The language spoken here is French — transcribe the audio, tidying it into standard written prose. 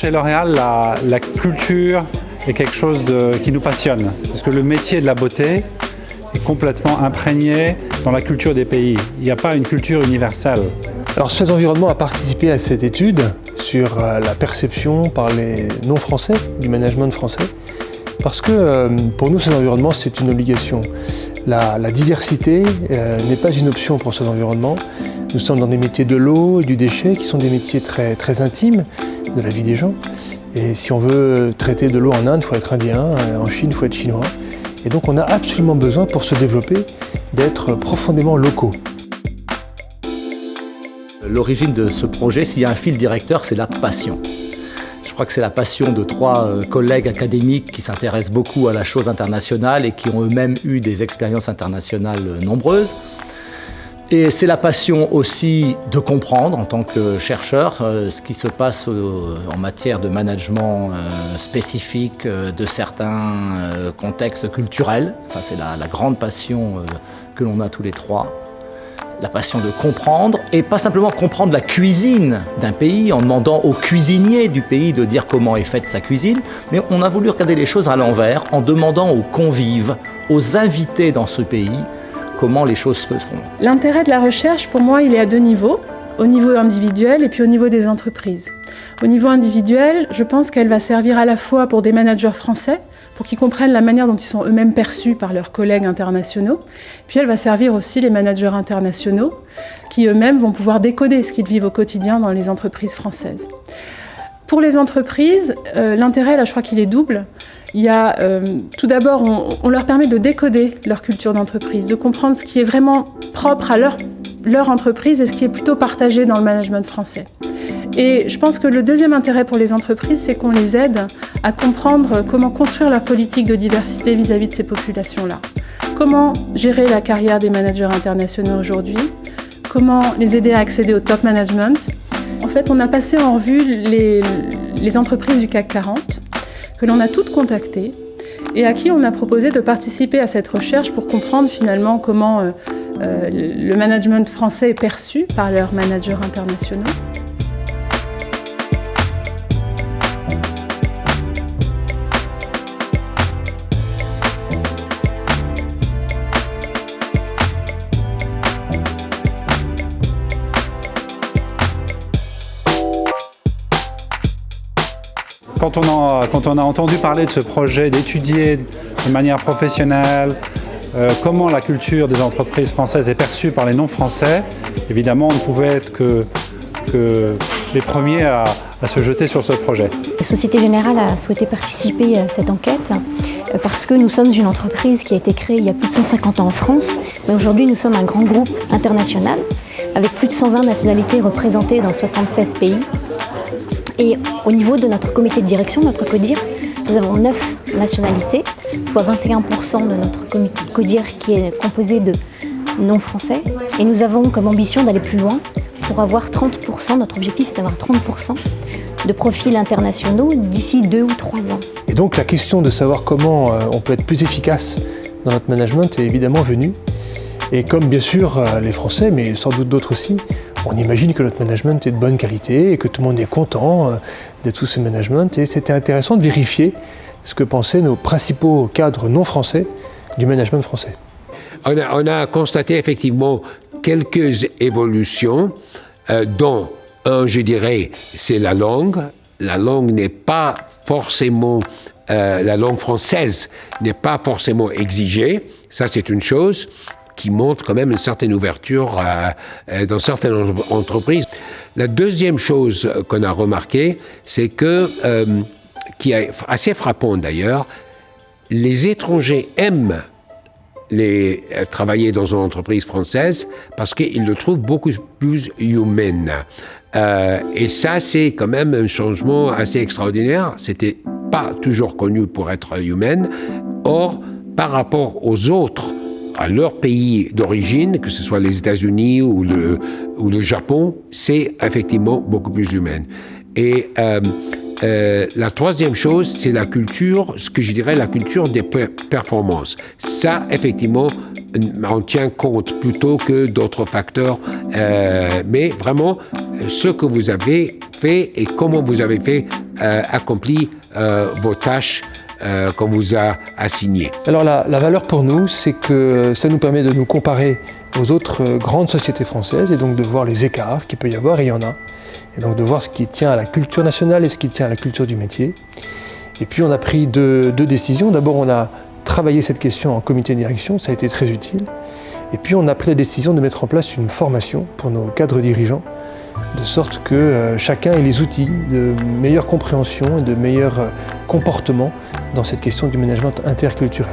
chez L'Oréal, la culture est quelque chose qui nous passionne. Parce que le métier de la beauté est complètement imprégné dans la culture des pays. Il n'y a pas une culture universelle. Alors Suez Environnement a participé à cette étude sur la perception par les non-français du management français. Parce que pour nous, Suez Environnement, c'est une obligation. La diversité n'est pas une option pour Suez Environnement. Nous sommes dans des métiers de l'eau et du déchet qui sont des métiers très, très intimes de la vie des gens. Et si on veut traiter de l'eau en Inde, il faut être indien, en Chine, il faut être chinois. Et donc on a absolument besoin, pour se développer, d'être profondément locaux. L'origine de ce projet, s'il y a un fil directeur, c'est la passion. Je crois que c'est la passion de 3 collègues académiques qui s'intéressent beaucoup à la chose internationale et qui ont eux-mêmes eu des expériences internationales nombreuses. Et c'est la passion aussi de comprendre, en tant que chercheur, ce qui se passe en matière de management spécifique de certains contextes culturels. Ça, c'est la grande passion que l'on a tous les 3. La passion de comprendre, et pas simplement comprendre la cuisine d'un pays en demandant aux cuisiniers du pays de dire comment est faite sa cuisine, mais on a voulu regarder les choses à l'envers en demandant aux convives, aux invités dans ce pays, comment les choses se font. L'intérêt de la recherche, pour moi, il est à 2 niveaux, au niveau individuel et puis au niveau des entreprises. Au niveau individuel, je pense qu'elle va servir à la fois pour des managers français, pour qu'ils comprennent la manière dont ils sont eux-mêmes perçus par leurs collègues internationaux. Puis elle va servir aussi les managers internationaux, qui eux-mêmes vont pouvoir décoder ce qu'ils vivent au quotidien dans les entreprises françaises. Pour les entreprises, l'intérêt, là, je crois qu'il est double. Il y a, tout d'abord, on leur permet de décoder leur culture d'entreprise, de comprendre ce qui est vraiment propre à leur entreprise et ce qui est plutôt partagé dans le management français. Et je pense que le deuxième intérêt pour les entreprises, c'est qu'on les aide à comprendre comment construire leur politique de diversité vis-à-vis de ces populations-là. Comment gérer la carrière des managers internationaux aujourd'hui, comment les aider à accéder au top management. En fait, on a passé en revue les entreprises du CAC 40, que l'on a toutes contactées et à qui on a proposé de participer à cette recherche pour comprendre finalement comment le management français est perçu par leurs managers internationaux. Quand on a entendu parler de ce projet, d'étudier de manière professionnelle comment la culture des entreprises françaises est perçue par les non-français, évidemment, on ne pouvait être que les premiers à se jeter sur ce projet. La Société Générale a souhaité participer à cette enquête parce que nous sommes une entreprise qui a été créée il y a plus de 150 ans en France, mais aujourd'hui nous sommes un grand groupe international avec plus de 120 nationalités représentées dans 76 pays. Et au niveau de notre comité de direction, notre CODIR, nous avons 9 nationalités, soit 21% de notre comité de CODIR qui est composé de non-français. Et nous avons comme ambition d'aller plus loin pour avoir 30%, notre objectif c'est d'avoir 30% de profils internationaux d'ici 2 ou 3 ans. Et donc la question de savoir comment on peut être plus efficace dans notre management est évidemment venue. Et comme bien sûr les Français, mais sans doute d'autres aussi, on imagine que notre management est de bonne qualité et que tout le monde est content de tout ce management. Et c'était intéressant de vérifier ce que pensaient nos principaux cadres non français du management français. On a constaté effectivement quelques évolutions, dont je dirais, c'est la langue. La langue n'est pas forcément, la langue française n'est pas forcément exigée. Ça, c'est une chose qui montre quand même une certaine ouverture dans certaines entreprises. La deuxième chose qu'on a remarqué, c'est que, qui est assez frappant d'ailleurs, les étrangers aiment travailler dans une entreprise française parce qu'ils le trouvent beaucoup plus humain. Et ça, c'est quand même un changement assez extraordinaire. C'était pas toujours connu pour être humain. Or, par rapport aux autres, à leur pays d'origine, que ce soit les États-Unis ou le Japon, c'est effectivement beaucoup plus humain. Et la troisième chose, c'est la culture, ce que je dirais la culture des performances. Ça, effectivement, on tient compte plutôt que d'autres facteurs. Mais vraiment, ce que vous avez fait et comment vous avez fait accompli vos tâches qu'on vous a assignées. Alors la valeur pour nous, c'est que ça nous permet de nous comparer aux autres grandes sociétés françaises et donc de voir les écarts qu'il peut y avoir, et il y en a. Et donc de voir ce qui tient à la culture nationale et ce qui tient à la culture du métier. Et puis on a pris deux décisions. D'abord, on a travaillé cette question en comité de direction, ça a été très utile. Et puis on a pris la décision de mettre en place une formation pour nos cadres dirigeants, de sorte que chacun ait les outils de meilleure compréhension et de meilleur comportement dans cette question du management interculturel.